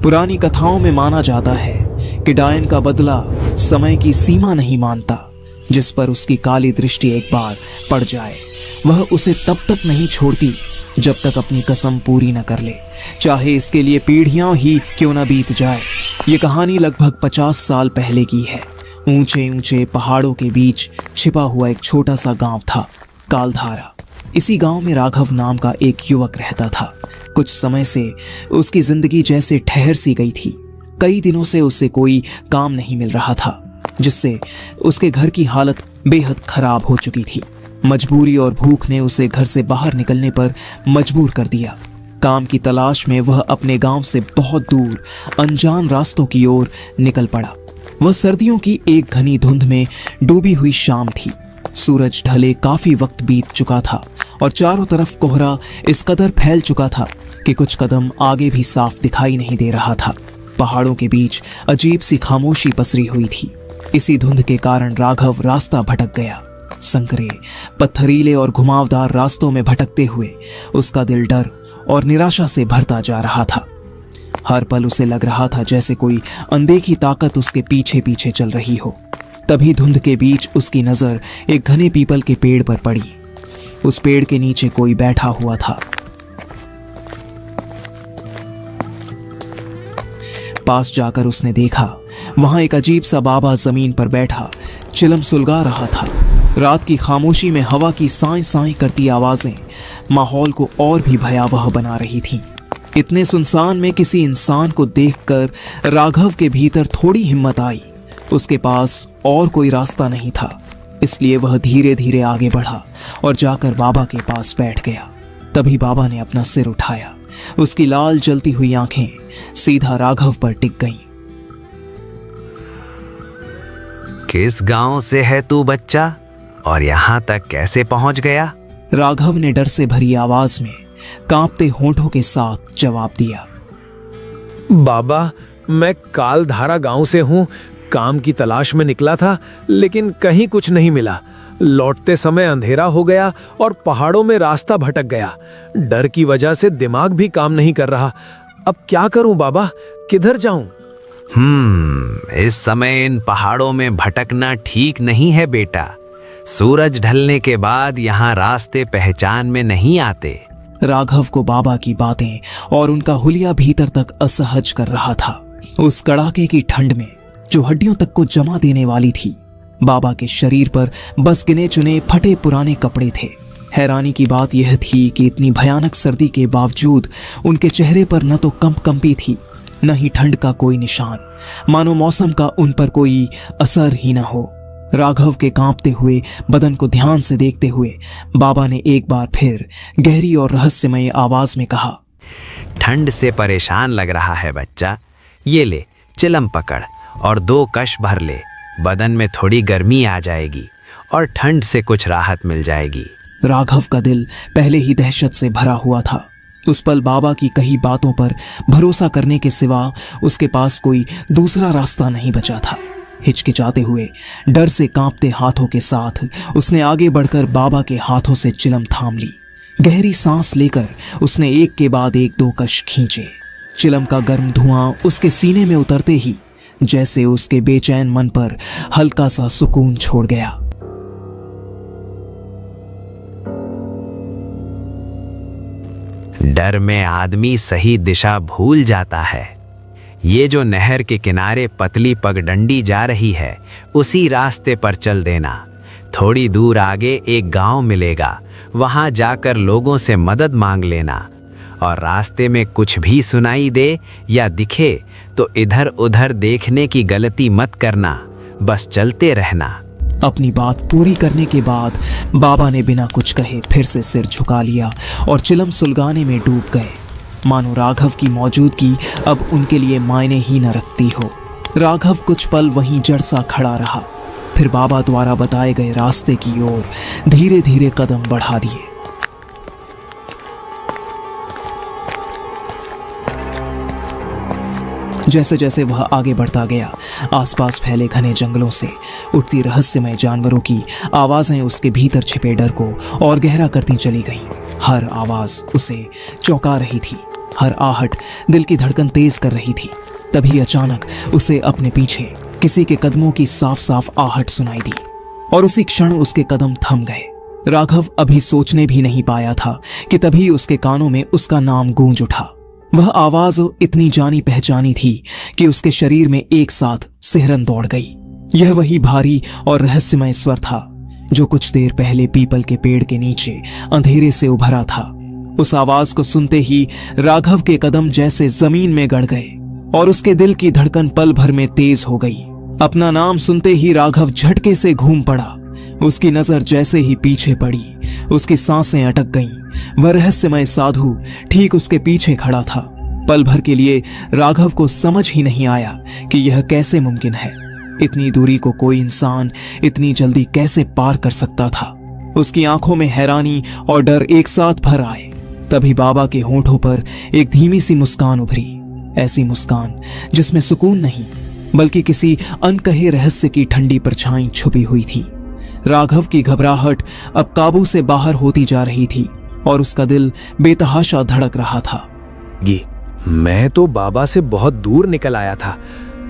पुरानी कथाओं में माना जाता है कि डायन का बदला समय की सीमा नहीं मानता। जिस पर उसकी काली दृष्टि एक बार पड़ जाए वह उसे तब तक नहीं छोड़ती जब तक अपनी कसम पूरी न कर ले, चाहे इसके लिए पीढ़ियां ही क्यों न बीत जाए। ये कहानी लगभग 50 साल पहले की है। ऊंचे ऊंचे पहाड़ों के बीच छिपा हुआ एक छोटा सा गांव था, कालधारा। इसी गांव में राघव नाम का एक युवक रहता था। कुछ समय से उसकी जिंदगी जैसे ठहर सी गई थी। कई दिनों से उसे कोई काम नहीं मिल रहा था, जिससे उसके घर की हालत बेहद खराब हो चुकी थी। मजबूरी और भूख ने उसे घर से बाहर निकलने पर मजबूर कर दिया। काम की तलाश में वह अपने गांव से बहुत दूर अनजान रास्तों की ओर निकल पड़ा। वह सर्दियों की एक घनी धुंध में डूबी हुई शाम थी। सूरज ढले काफी वक्त बीत चुका था और चारों तरफ कोहरा इस कदर फैल चुका था कि कुछ कदम आगे भी साफ दिखाई नहीं दे रहा था। पहाड़ों के बीच अजीब सी खामोशी पसरी हुई थी। इसी धुंध के कारण राघव रास्ता भटक गया। संकरे, पत्थरीले और घुमावदार रास्तों में भटकते हुए उसका दिल डर और निराशा से भरता जा रहा था। हर पल उसे लग रहा था जैसे कोई अनदेखी ताकत उसके पीछे पीछे चल रही हो। तभी धुंध के बीच उसकी नजर एक घने पीपल के पेड़ पर पड़ी। उस पेड़ के नीचे कोई बैठा हुआ था। पास जाकर उसने देखा, वहां एक अजीब सा बाबा जमीन पर बैठा चिलम सुलगा रहा था। रात की खामोशी में हवा की साई साई करती आवाजें माहौल को और भी भयावह बना रही थीं। इतने सुनसान में किसी इंसान को देखकर राघव के भीतर थोड़ी हिम्मत आई। उसके पास और कोई रास्ता नहीं था, इसलिए वह धीरे धीरे आगे बढ़ा और जाकर बाबा के पास बैठ गया। तभी बाबा ने अपना सिर उठाया। उसकी लाल जलती हुई आंखें सीधा राघव पर टिक गईं। किस गांव से है तू बच्चा और यहां तक कैसे पहुंच गया? राघव ने डर से भरी आवाज में कांपते होंठों के साथ जवाब दिया। बाबा, मैं कालधारा गांव से हूं। काम की तलाश में निकला था, लेकिन कहीं कुछ नहीं मिला। लौटते समय अंधेरा हो गया और पहाड़ों में रास्ता भटक गया। डर की वजह से दिमाग भी काम नहीं कर रहा। अब क्या करूं बाबा, किधर जाऊं? इस समय इन पहाड़ों में भटकना ठीक नहीं है बेटा। सूरज ढलने के बाद यहाँ रास्ते पहचान में नहीं आते। राघव को बाबा की बातें और उनका हुलिया भीतर तक असहज कर रहा था। उस कड़ाके की ठंड में जो हड्डियों तक को जमा देने वाली थी, बाबा के शरीर पर बस गिने चुने फटे पुराने कपड़े थे। हैरानी की बात यह थी कि इतनी भयानक सर्दी के बावजूद उनके चेहरे पर न तो कंपी थी, न ही ठंड का कोई निशान, मानो मौसम का उन पर कोई असर ही न हो। राघव के कांपते हुए बदन को ध्यान से देखते हुए बाबा ने एक बार फिर गहरी और रहस्यमय आवाज में कहा, ठंड से परेशान लग रहा है बच्चा, ये ले चिलम पकड़ और 2 कश भर ले। बदन में थोड़ी गर्मी आ जाएगी और ठंड से कुछ राहत मिल जाएगी। राघव का दिल पहले ही दहशत से भरा हुआ था। उस पल बाबा की कही बातों पर भरोसा करने के सिवा उसके पास कोई दूसरा रास्ता नहीं बचा था। हिचकिचाते हुए, डर से कांपते हाथों के साथ उसने आगे बढ़कर बाबा के हाथों से चिलम थाम ली। गहरी सांस लेकर उसने एक के बाद एक 2 कश खींचे। चिलम का गर्म धुआं उसके सीने में उतरते ही जैसे उसके बेचैन मन पर हल्का सा सुकून छोड़ गया। डर में आदमी सही दिशा भूल जाता है। ये जो नहर के किनारे पतली पगडंडी जा रही है, उसी रास्ते पर चल देना। थोड़ी दूर आगे एक गांव मिलेगा, वहां जाकर लोगों से मदद मांग लेना। और रास्ते में कुछ भी सुनाई दे या दिखे तो इधर उधर देखने की गलती मत करना, बस चलते रहना। अपनी बात पूरी करने के बाद बाबा ने बिना कुछ कहे फिर से सिर झुका लिया और चिलम सुलगाने में डूब गए, मानो राघव की मौजूदगी अब उनके लिए मायने ही न रखती हो। राघव कुछ पल वहीं जड़ सा खड़ा रहा, फिर बाबा द्वारा बताए गए रास्ते की ओर धीरे धीरे कदम बढ़ा दिए। जैसे जैसे वह आगे बढ़ता गया, आसपास फैले घने जंगलों से उठती रहस्यमय जानवरों की आवाजें उसके भीतर छिपे डर को और गहरा करती चली गईं। हर आवाज उसे चौंका रही थी, हर आहट दिल की धड़कन तेज कर रही थी। तभी अचानक उसे अपने पीछे किसी के कदमों की साफ साफ आहट सुनाई दी और उसी क्षण उसके कदम थम गए। राघव अभी सोचने भी नहीं पाया था कि तभी उसके कानों में उसका नाम गूंज उठा। वह आवाज इतनी जानी पहचानी थी कि उसके शरीर में एक साथ सिहरन दौड़ गई। यह वही भारी और रहस्यमय स्वर था जो कुछ देर पहले पीपल के पेड़ के नीचे अंधेरे से उभरा था। उस आवाज को सुनते ही राघव के कदम जैसे जमीन में गड़ गए और उसके दिल की धड़कन पल भर में तेज हो गई। अपना नाम सुनते ही राघव झटके से घूम पड़ा। उसकी नजर जैसे ही पीछे पड़ी, उसकी सांसें अटक गईं। वह रहस्यमय साधु ठीक उसके पीछे खड़ा था। पल भर के लिए राघव को समझ ही नहीं आया कि यह कैसे मुमकिन है। इतनी दूरी को कोई इंसान इतनी जल्दी कैसे पार कर सकता था। उसकी आंखों में हैरानी और डर एक साथ भर आए। तभी बाबा के होंठों पर एक धीमी सी मुस्कान उभरी, ऐसी मुस्कान जिसमें सुकून नहीं बल्कि किसी अनकहे रहस्य की ठंडी परछाई छुपी हुई थी। राघव की घबराहट अब काबू से बाहर होती जा रही थी और उसका दिल बेतहाशा धड़क रहा था। मैं तो बाबा से बहुत दूर निकल आया था,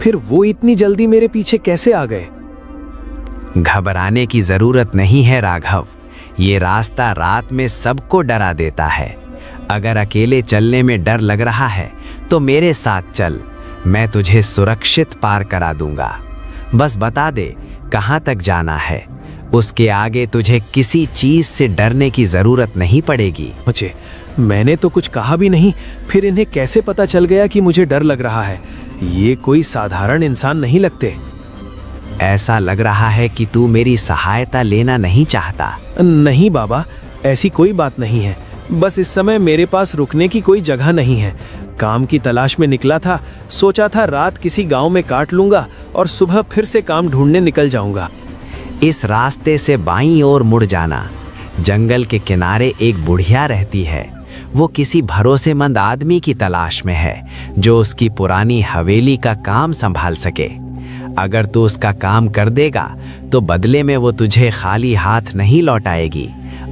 फिर वो इतनी जल्दी मेरे पीछे कैसे आ गए? घबराने की जरूरत नहीं है राघव। ये रास्ता रात में सबको डरा देता है। अगर अकेले चलने में डर लग रहा है तो मेरे साथ चल, मैं तुझे सुरक्षित पार करा दूंगा। बस बता दे कहाँ तक जाना है, उसके आगे तुझे किसी चीज से डरने की जरूरत नहीं पड़ेगी। मैंने तो कुछ कहा भी नहीं, फिर इन्हें कैसे पता चल गया कि मुझे डर लग रहा है? ये कोई साधारण इंसान नहीं लगते। ऐसा लग रहा है कि तू मेरी सहायता लेना नहीं चाहता। नहीं बाबा, ऐसी कोई बात नहीं है। बस इस समय मेरे पास रुकने की कोई जगह नहीं है। काम की तलाश में निकला था, सोचा था रात किसी गांव में काट लूंगा और सुबह फिर से काम ढूंढने निकल जाऊंगा। इस रास्ते से बाईं ओर मुड़ जाना। जंगल के किनारे एक बुढ़िया रहती है। वो किसी भरोसेमंद आदमी की तलाश में है जो उसकी पुरानी हवेली का काम संभाल सके। अगर तू उसका काम कर देगा तो बदले में वो तुझे खाली हाथ नहीं लौटाएगी,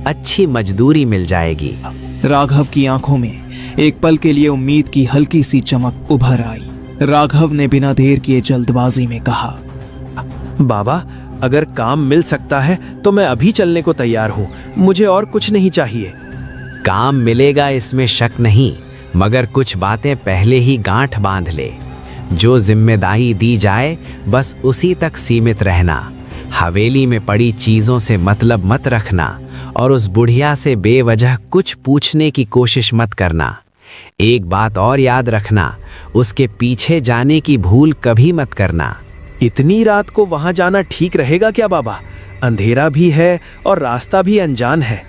अच्छी मजदूरी मिल जाएगी। राघव की आंखों में एक पल के लिए उम्मीद की हल्की सी चमक उभर आई। राघव ने बिना देर किए जल्दबाजी में कहा, बाबा, अगर काम मिल सकता है तो मैं अभी चलने को तैयार हूँ। मुझे और कुछ नहीं चाहिए। काम मिलेगा इसमें शक नहीं, मगर कुछ बातें पहले ही गांठ बांध ले। जो जिम्मेदारी दी जाए बस उसी तक सीमित रहना। हवेली में पड़ी चीजों से मतलब मत रखना और उस बुढ़िया से बेवजह कुछ पूछने की कोशिश मत करना। एक बात और याद रखना, उसके पीछे जाने की भूल कभी मत करना। इतनी रात को वहां जाना ठीक रहेगा क्या बाबा? अंधेरा भी है और रास्ता भी अनजान है।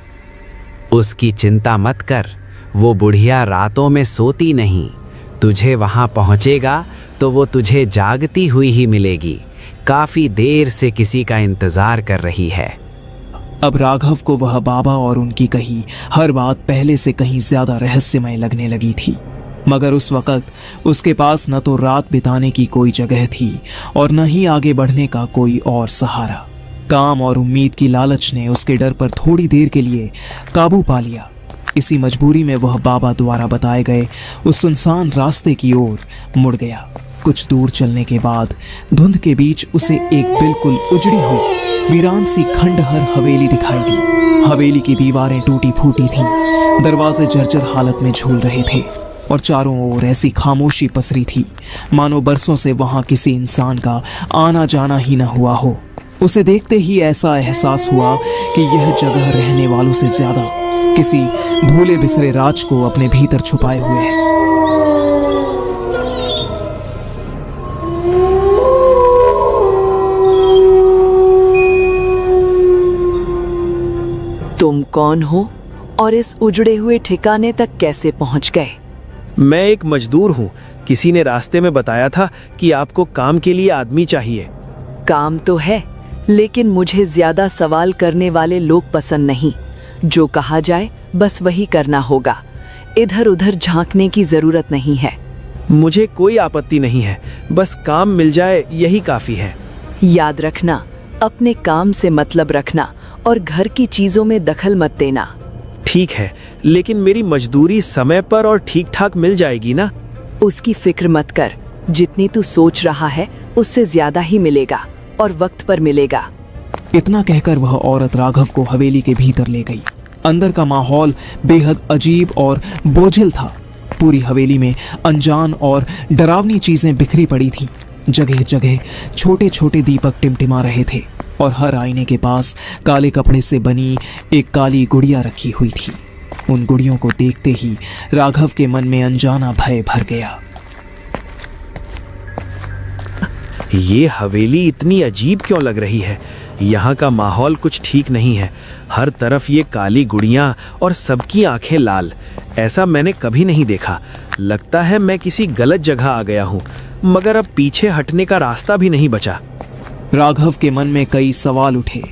उसकी चिंता मत कर, वो बुढ़िया रातों में सोती नहीं। तुझे वहां पहुंचेगा तो वो तुझे जागती हुई ही मिलेगी। काफी देर से किसी का इंतजार कर रही है। अब राघव को वह बाबा और उनकी कही हर बात पहले से कहीं ज्यादा रहस्यमय लगने लगी थी। मगर उस वक्त उसके पास न तो रात बिताने की कोई जगह थी और न ही आगे बढ़ने का कोई और सहारा। काम और उम्मीद की लालच ने उसके डर पर थोड़ी देर के लिए काबू पा लिया। इसी मजबूरी में वह बाबा द्वारा बताए गए उस सुनसान रास्ते की ओर मुड़ गया। कुछ दूर चलने के बाद धुंध के बीच उसे एक बिल्कुल उजड़ी हुई वीरान सी खंडहर हवेली दिखाई दी। हवेली की दीवारें टूटी फूटी थीं, दरवाजे जर्जर हालत में झूल रहे थे और चारों ओर ऐसी खामोशी पसरी थी मानो बरसों से वहां किसी इंसान का आना जाना ही न हुआ हो। उसे देखते ही ऐसा एहसास हुआ कि यह जगह रहने वालों से ज्यादा किसी भूले बिसरे राज को अपने भीतर छुपाए हुए है। तुम कौन हो और इस उजड़े हुए ठिकाने तक कैसे पहुंच गए? मैं एक मजदूर हूँ। किसी ने रास्ते में बताया था कि आपको काम के लिए आदमी चाहिए। काम तो है, लेकिन मुझे ज्यादा सवाल करने वाले लोग पसंद नहीं। जो कहा जाए बस वही करना होगा। इधर उधर झांकने की जरूरत नहीं है। मुझे कोई आपत्ति नहीं है, बस काम मिल जाए यही काफी है। याद रखना, अपने काम से मतलब रखना और घर की चीजों में दखल मत देना। ठीक है, लेकिन मेरी मजदूरी समय पर और ठीक ठाक मिल जाएगी ना? उसकी फिक्र मत कर, जितनी तू सोच रहा है उससे ज्यादा ही मिलेगा और वक्त पर मिलेगा। इतना कहकर वह औरत राघव को हवेली के भीतर ले गई। अंदर का माहौल बेहद अजीब और बोझिल था। पूरी हवेली में अनजान और डरावनी चीजें बिखरी पड़ी थीं। जगह जगह छोटे छोटे दीपक टिमटिमा रहे थे और हर आईने के पास काले कपड़े से बनी एक काली गुड़िया रखी हुई थी। उन गुड़ियों को देखते ही राघव के मन में अनजाना भय भर गया। ये हवेली इतनी अजीब क्यों लग रही है? यहाँ का माहौल कुछ ठीक नहीं है। हर तरफ ये काली गुड़ियाँ और सबकी आंखें लाल। ऐसा मैंने कभी नहीं देखा। लगता है मैं किसी गलत जगह आ गया हूँ, मगर अब पीछे हटने का रास्ता भी नहीं बचा। राघव के मन में कई सवाल उठे,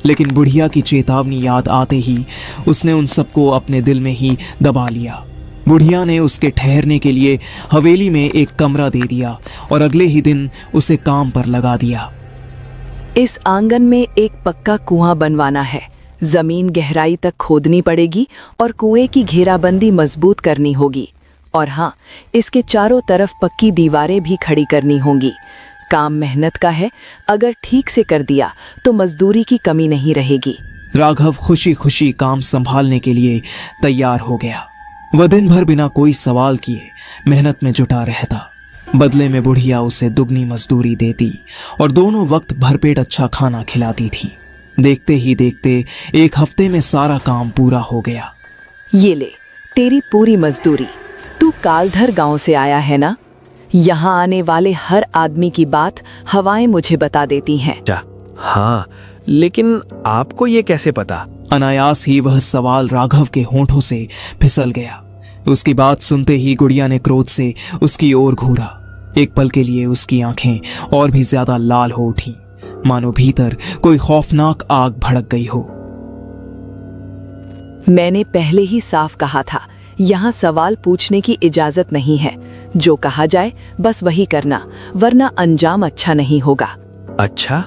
लेकिन बुढ़िया की चेतावनी याद आते ही उसने उन सबको अपने दिल में ही दबा लिया। बुढ़िया ने उसके ठहरने के लिए हवेली में एक कमरा दे दिया और अगले ही दिन उसे काम पर लगा दिया। इस आंगन में एक पक्का कुआं बनवाना है। जमीन गहराई तक खोदनी पड़ेगी और कुएं की घेराबंदी मजबूत करनी होगी। और हाँ, इसके चारों तरफ पक्की दीवारें भी खड़ी करनी होंगी। काम मेहनत का है, अगर ठीक से कर दिया तो मजदूरी की कमी नहीं रहेगी। राघव खुशी खुशी काम संभालने के लिए तैयार हो गया। वह दिन भर बिना कोई सवाल किए मेहनत में जुटा रहता। बदले में बुढ़िया उसे दुगनी मजदूरी देती और दोनों वक्त भरपेट अच्छा खाना खिलाती थी। देखते ही देखते एक हफ्ते में सारा काम पूरा हो गया। ये ले तेरी पूरी मजदूरी। तू कालधर गांव से आया है ना? यहाँ आने वाले हर आदमी की बात हवाएं मुझे बता देती हैं। हाँ, लेकिन आपको ये कैसे पता? अनायास ही वह सवाल राघव के होंठों से फिसल गया। उसकी बात सुनते ही गुड़िया ने क्रोध से उसकी ओर घूरा। एक पल के लिए उसकी आंखें और भी ज्यादा लाल हो उठीं, मानो भीतर कोई खौफनाक आग भड़क गई हो। मैंने पहले ही साफ कहा था, यहाँ सवाल पूछने की इजाजत नहीं है। जो कहा जाए बस वही करना, वरना अंजाम अच्छा नहीं होगा। अच्छा,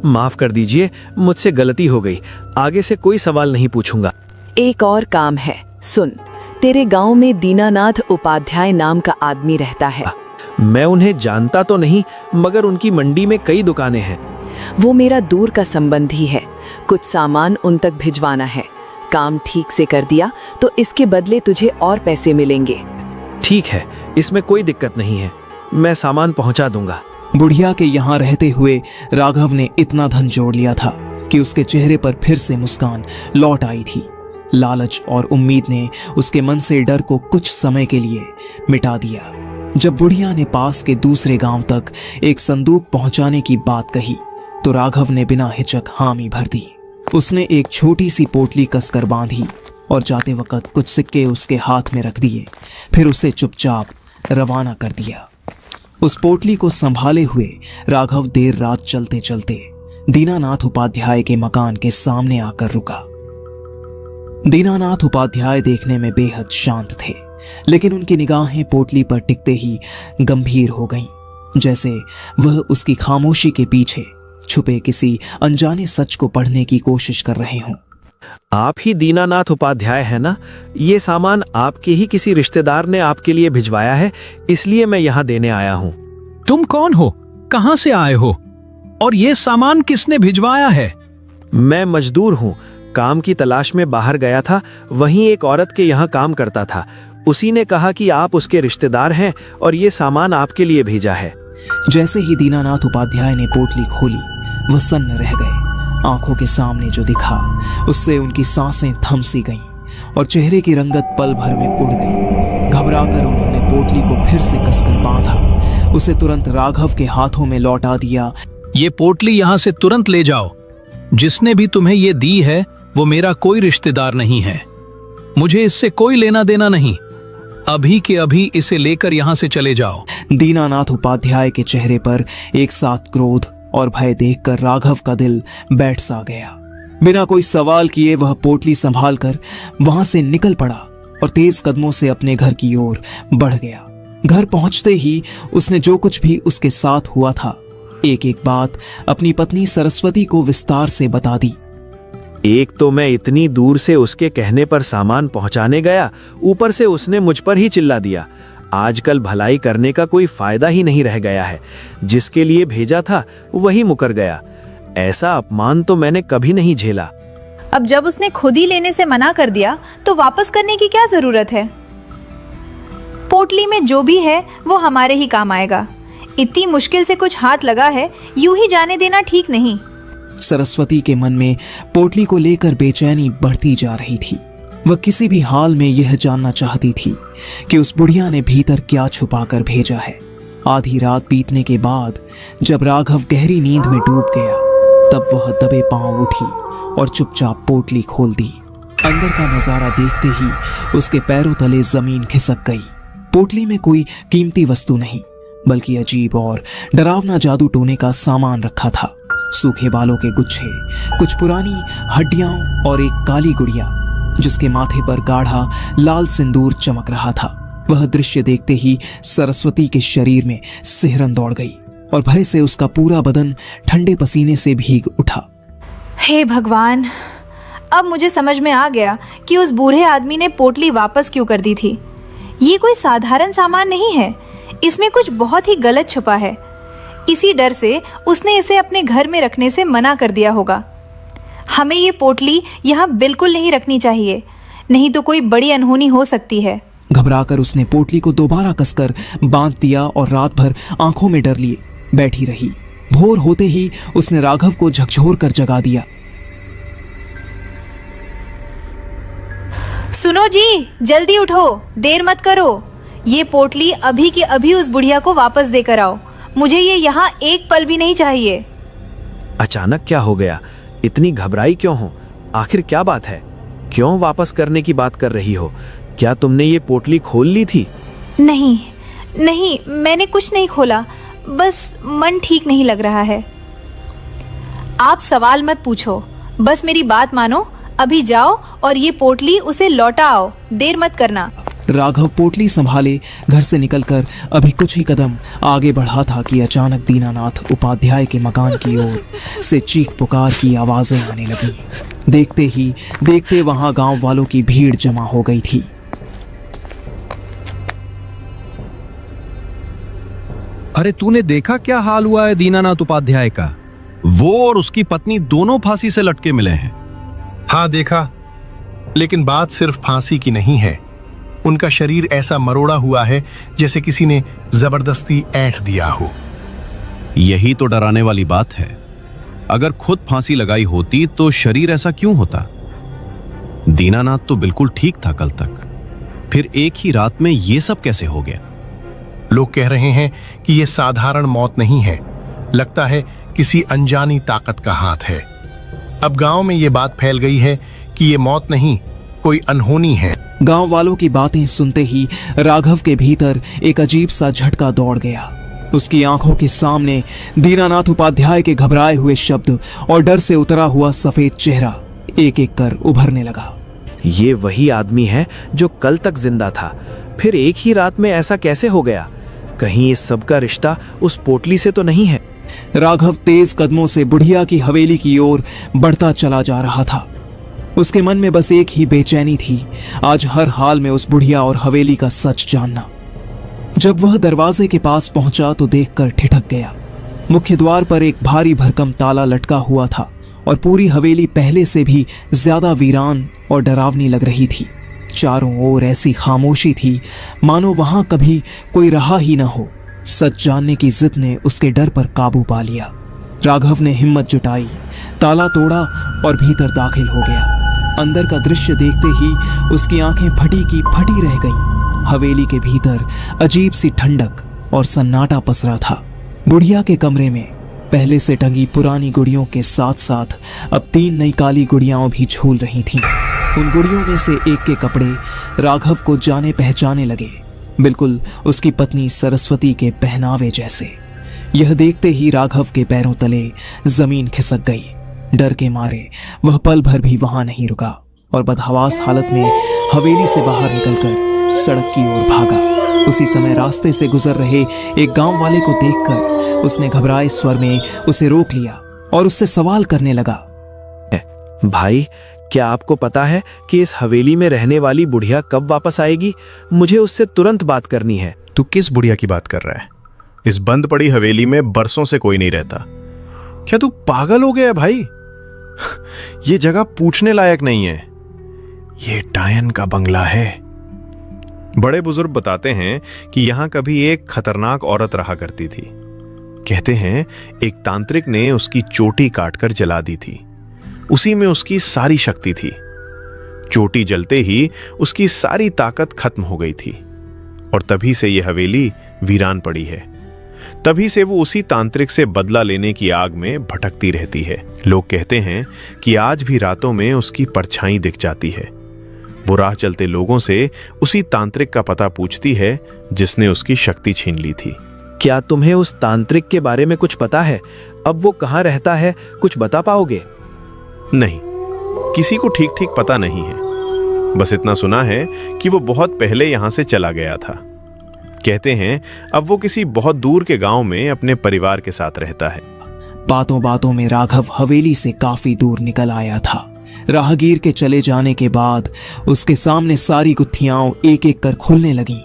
माफ कर दीजिए, मुझसे गलती हो गई। आगे से कोई सवाल नहीं पूछूंगा। एक और काम है, सुन। तेरे गांव में दीनानाथ उपाध्याय नाम का आदमी रहता है। मैं उन्हें जानता तो नहीं, मगर उनकी मंडी में कई दुकानें हैं। वो मेरा दूर का संबंधी है। कुछ सामान उन तक भिजवाना है। काम ठीक से कर दिया तो इसके बदले तुझे और पैसे मिलेंगे। ठीक है, इसमें कोई दिक्कत नहीं है। मैं सामान पहुंचा दूंगा। बुढ़िया के यहाँ रहते हुए राघव ने इतना धन जोड़ लिया था कि उसके चेहरे पर फिर से मुस्कान लौट आई थी। लालच और उम्मीद ने उसके मन से डर को कुछ समय के लिए मिटा दिया। जब बुढ़िया ने पास के दूसरे गांव तक एक संदूक पहुंचाने की बात कही तो राघव ने बिना हिचक हामी भर दी। उसने एक छोटी सी पोटली कसकर बांधी और जाते वक्त कुछ सिक्के उसके हाथ में रख दिए। फिर उसे चुपचाप रवाना कर दिया। उस पोटली को संभाले हुए राघव देर रात चलते चलते दीनानाथ उपाध्याय के मकान के सामने आकर रुका। दीनानाथ उपाध्याय देखने में बेहद शांत थे, लेकिन उनकी निगाहें पोटली पर टिकते ही गंभीर हो गईं, जैसे वह उसकी खामोशी के पीछे छुपे किसी अनजाने सच को पढ़ने की कोशिश कर रहे हों। आप ही दीनानाथ उपाध्याय है ना? ये सामान आपके ही किसी रिश्तेदार ने आपके लिए भिजवाया है, इसलिए मैं यहाँ देने आया हूँ। तुम कौन हो? कहाँ से आए हो? और ये सामान किसने भिजवाया है? मैं मजदूर हूँ, काम की तलाश में बाहर गया था। वहीं एक औरत के यहाँ काम करता था। उसी ने कहा कि आप उसके रिश्तेदार हैं और ये सामान आपके लिए भेजा है। जैसे ही दीनानाथ उपाध्याय ने पोटली खोली, वह सन्न रह गए। आंखों के सामने जो दिखा उससे उनकी सांसें थम सी गईं और चेहरे की रंगत पल भर में उड़ गई। घबराकर उन्होंने पोटली को फिर से कसकर बांधा, उसे तुरंत राघव के हाथों में लौटा दिया। ये पोटली यहाँ से तुरंत ले जाओ। जिसने भी तुम्हें ये दी है वो मेरा कोई रिश्तेदार नहीं है। मुझे इससे कोई लेना देना नहीं। अभी के अभी इसे लेकर यहाँ से चले जाओ। दीनानाथ उपाध्याय के चेहरे पर एक साथ क्रोध और भय देखकर राघव का दिल बैठ सा गया। बिना कोई सवाल किए वह पोटली संभालकर वहां से निकल पड़ा और तेज कदमों से अपने घर की ओर बढ़ गया। घर पहुंचते ही उसने जो कुछ भी उसके साथ हुआ था एक एक बात अपनी पत्नी सरस्वती को विस्तार से बता दी। एक तो मैं इतनी दूर से उसके कहने पर सामान पहुंचाने गया, ऊपर से उसने मुझ पर ही चिल्ला दिया। आजकल भलाई करने का कोई फायदा ही नहीं रह गया है। जिसके लिए भेजा था वही मुकर गया। ऐसा अपमान तो मैंने कभी नहीं झेला। अब जब उसने खुद ही लेने से मना कर दिया तो वापस करने की क्या जरूरत है? पोटली में जो भी है वो हमारे ही काम आएगा। इतनी मुश्किल से कुछ हाथ लगा है, यूं ही जाने देना ठीक नहीं। सरस्वती के मन में पोटली को लेकर बेचैनी बढ़ती जा रही थी। वह किसी भी हाल में यह जानना चाहती थी कि उस बुढ़िया ने भीतर क्या छुपा कर भेजा है। आधी रात बीतने के बाद जब राघव गहरी नींद में डूब गया, तब वह दबे पांव उठी और चुपचाप पोटली खोल दी। अंदर का नजारा देखते ही उसके पैरों तले जमीन खिसक गई। पोटली में कोई कीमती वस्तु नहीं, बल्कि अजीब और डरावना जादू टोने का सामान रखा था। सूखे बालों के गुच्छे, कुछ पुरानी हड्डियां और एक काली गुड़िया जिसके माथे पर गाढ़ा लाल सिंदूर चमक रहा था। वह दृश्य देखते ही सरस्वती के शरीर में सिहरन दौड़ गई और भय से उसका पूरा बदन ठंडे पसीने से भीग उठा। हे भगवान, अब मुझे समझ में आ गया कि उस बूढ़े आदमी ने पोटली वापस क्यों कर दी थी। ये कोई साधारण सामान नहीं है, इसमें कुछ बहुत ही गलत छुपा है। इसी डर से उसने इसे अपने घर में रखने से मना कर दिया होगा। हमें ये पोटली यहाँ बिल्कुल नहीं रखनी चाहिए, नहीं तो कोई बड़ी अनहोनी हो सकती है। घबराकर उसने पोटली को दोबारा कसकर बांध दिया और रात भर आंखों में डर लिए बैठी रही। भोर होते ही उसने राघव को झकझोर कर जगा दिया। सुनो जी, जल्दी उठो, देर मत करो। ये पोटली अभी के अभी उस बुढ़िया को वापस देकर आओ। मुझे ये यहाँ एक पल भी नहीं चाहिए। अचानक क्या हो गया? इतनी घबराई क्यों हो? आखिर क्या बात है? क्यों वापस करने की बात कर रही हो? क्या तुमने ये पोटली खोल ली थी? नहीं नहीं, मैंने कुछ नहीं खोला, बस मन ठीक नहीं लग रहा है। आप सवाल मत पूछो, बस मेरी बात मानो। अभी जाओ और ये पोटली उसे लौटा आओ, देर मत करना। राघव पोटली संभाले घर से निकलकर अभी कुछ ही कदम आगे बढ़ा था कि अचानक दीनानाथ उपाध्याय के मकान की ओर से चीख पुकार की आवाजें आने लगी। देखते ही देखते वहां गांव वालों की भीड़ जमा हो गई थी। अरे तूने देखा क्या हाल हुआ है दीनानाथ उपाध्याय का? वो और उसकी पत्नी दोनों फांसी से लटके मिले हैं। हाँ देखा, लेकिन बात सिर्फ फांसी की नहीं है। उनका शरीर ऐसा मरोड़ा हुआ है जैसे किसी ने जबरदस्ती ऐंठ दिया हो। यही तो डराने वाली बात है। अगर खुद फांसी लगाई होती तो शरीर ऐसा क्यों होता? दीनानाथ तो बिल्कुल ठीक था कल तक, फिर एक ही रात में ये सब कैसे हो गया? लोग कह रहे हैं कि यह साधारण मौत नहीं है, लगता है किसी अनजानी ताकत का हाथ है। अब गांव में यह बात फैल गई है कि यह मौत नहीं, कोई अनहोनी है। गांव वालों की बातें सुनते ही राघव के भीतर एक अजीब सा झटका दौड़ गया। उसकी आंखों के सामने दीनानाथ उपाध्याय के घबराए हुए शब्द और डर से उतरा हुआ सफेद चेहरा एक एक कर उभरने लगा। ये वही आदमी है जो कल तक जिंदा था, फिर एक ही रात में ऐसा कैसे हो गया? कहीं इस सब का रिश्ता उस पोटली से तो नहीं है? राघव तेज कदमों से बुढ़िया की हवेली की ओर बढ़ता चला जा रहा था। उसके मन में बस एक ही बेचैनी थी, आज हर हाल में उस बुढ़िया और हवेली का सच जानना। जब वह दरवाजे के पास पहुंचा तो देखकर ठिठक गया। मुख्य द्वार पर एक भारी भरकम ताला लटका हुआ था और पूरी हवेली पहले से भी ज्यादा वीरान और डरावनी लग रही थी। चारों ओर ऐसी खामोशी थी मानो वहां कभी कोई रहा ही न हो। सच जानने की जिद ने उसके डर पर काबू पा लिया। राघव ने हिम्मत जुटाई, ताला तोड़ा और भीतर दाखिल हो गया। अंदर का दृश्य देखते ही उसकी आंखें फटी की फटी रह गईं। हवेली के भीतर अजीब सी ठंडक और सन्नाटा पसरा था। बुढ़िया के कमरे में पहले से टंगी पुरानी गुड़ियों के साथ साथ अब 3 नई काली गुड़ियां भी झूल रही थीं। उन गुड़ियों में से एक के कपड़े राघव को जाने पहचाने लगे, बिल्कुल उसकी पत्नी सरस्वती के पहनावे जैसे। यह देखते ही राघव के पैरों तले जमीन खिसक गई। डर के मारे वह पल भर भी वहां नहीं रुका और बदहवास हालत में हवेली से बाहर निकलकर सड़क की ओर भागा। उसी समय रास्ते से गुजर रहे एक गांव वाले को देखकर उसने घबराए स्वर में उसे रोक लिया और उससे सवाल करने लगा। भाई, क्या आपको पता है कि इस हवेली में रहने वाली बुढ़िया कब वापस आएगी? मुझे उससे तुरंत बात करनी है। तू किस बुढ़िया की बात कर रहा है? इस बंद पड़ी हवेली में बरसों से कोई नहीं रहता। क्या तू पागल हो गया है भाई? ये जगह पूछने लायक नहीं है। ये डायन का बंगला है। बड़े बुजुर्ग बताते हैं कि यहां कभी एक खतरनाक औरत रहा करती थी। कहते हैं एक तांत्रिक ने उसकी चोटी काटकर जला दी थी। उसी में उसकी सारी शक्ति थी। चोटी जलते ही उसकी सारी ताकत खत्म हो गई थी और तभी से यह हवेली वीरान पड़ी है। तभी से वो उसी तांत्रिक से बदला लेने की आग में भटकती रहती है। लोग कहते हैं कि आज भी रातों में उसकी परछाई दिख जाती है। वो राह चलते लोगों से उसी तांत्रिक का पता पूछती है जिसने उसकी शक्ति छीन ली थी। क्या तुम्हें उस तांत्रिक के बारे में कुछ पता है? अब वो कहाँ रहता है, कुछ बता पाओगे? नहीं, किसी को ठीक ठीक पता नहीं है। बस इतना सुना है कि वो बहुत पहले यहां से चला गया था। कहते हैं अब वो किसी बहुत दूर के गांव में अपने परिवार के साथ रहता है। बातों बातों में राघव हवेली से काफी दूर निकल आया था। राहगीर के चले जाने के बाद उसके सामने सारी गुत्थियां एक एक कर खुलने लगीं।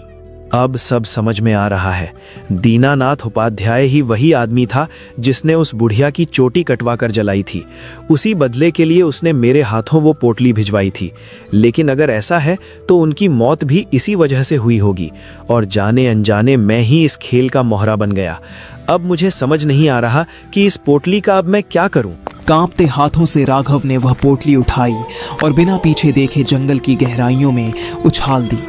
अब सब समझ में आ रहा है। दीनानाथ उपाध्याय ही वही आदमी था जिसने उस बुढ़िया की चोटी कटवा कर जलाई थी। उसी बदले के लिए उसने मेरे हाथों वो पोटली भिजवाई थी। लेकिन अगर ऐसा है तो उनकी मौत भी इसी वजह से हुई होगी और जाने अनजाने मैं ही इस खेल का मोहरा बन गया। अब मुझे समझ नहीं आ रहा कि इस पोटली का अब मैं क्या करूं। कांपते हाथों से राघव ने वह पोटली उठाई और बिना पीछे देखे जंगल की गहराइयों में उछाल दी।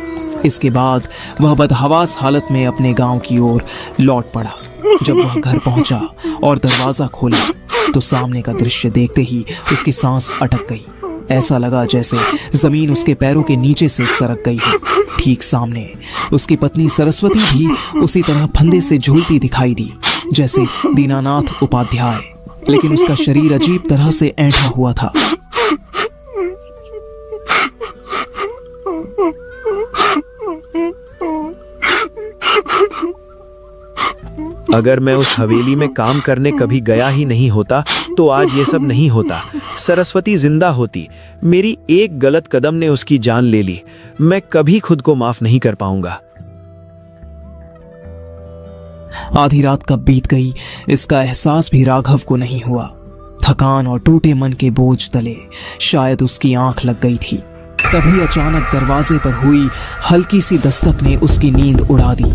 इसके बाद वह बदहवास हालत में अपने गांव की ओर लौट पड़ा। जब वह घर पहुंचा और दरवाजा खोला तो सामने का दृश्य देखते ही उसकी सांस अटक गई। ऐसा लगा जैसे जमीन उसके पैरों के नीचे से सरक गई है। ठीक सामने उसकी पत्नी सरस्वती भी उसी तरह फंदे से झूलती दिखाई दी जैसे दीनानाथ उपाध्याय, लेकिन उसका शरीर अजीब तरह से ऐंठा हुआ था। अगर मैं उस हवेली में काम करने कभी गया ही नहीं होता तो आज ये सब नहीं होता। सरस्वती जिंदा होती। मेरी एक गलत कदम ने उसकी जान ले ली। मैं कभी खुद को माफ नहीं कर पाऊंगा। आधी रात कब बीत गई इसका एहसास भी राघव को नहीं हुआ। थकान और टूटे मन के बोझ तले शायद उसकी आंख लग गई थी। तभी अचानक दरवाजे पर हुई हल्की सी दस्तक ने उसकी नींद उड़ा दी।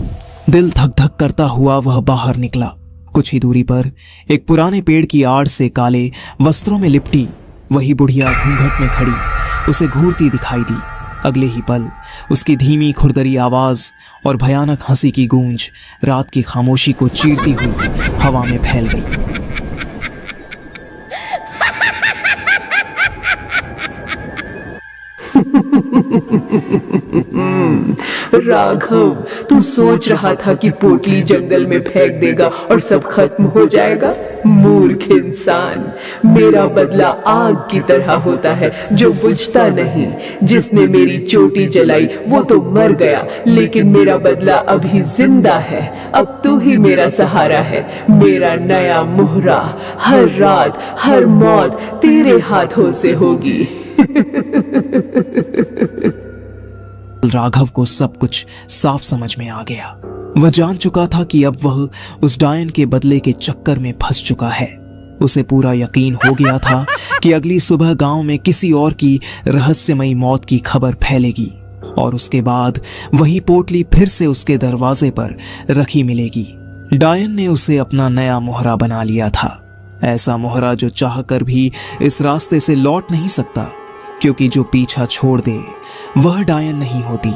दिल धक धक करता हुआ वह बाहर निकला। कुछ ही दूरी पर एक पुराने पेड़ की आड़ से काले वस्त्रों में लिपटी वही बुढ़िया घूंघट में खड़ी उसे घूरती दिखाई दी। अगले ही पल उसकी धीमी खुरदरी आवाज और भयानक हंसी की गूंज रात की खामोशी को चीरती हुई हवा में फैल गई। राघव, तू सोच रहा था कि पोटली जंगल में फेंक देगा और सब खत्म हो जाएगा। मूर्ख इंसान, मेरा बदला आग की तरह होता है जो बुझता नहीं। जिसने मेरी चोटी जलाई वो तो मर गया, लेकिन मेरा बदला अभी जिंदा है। अब तू ही मेरा सहारा है, मेरा नया मोहरा। हर रात हर मौत तेरे हाथों से होगी। राघव को सब कुछ साफ समझ में आ गया। वह जान चुका था कि अब वह उस डायन के बदले के चक्कर में फंस चुका है। उसे पूरा यकीन हो गया था कि अगली सुबह गांव में किसी और की रहस्यमयी मौत की खबर फैलेगी और उसके बाद वही पोटली फिर से उसके दरवाजे पर रखी मिलेगी। डायन ने उसे अपना नया मोहरा बना लिया था। ऐसा मोहरा जो चाहकर भी इस रास्ते से लौट नहीं सकता, क्योंकि जो पीछा छोड़ दे वह डायन नहीं होती।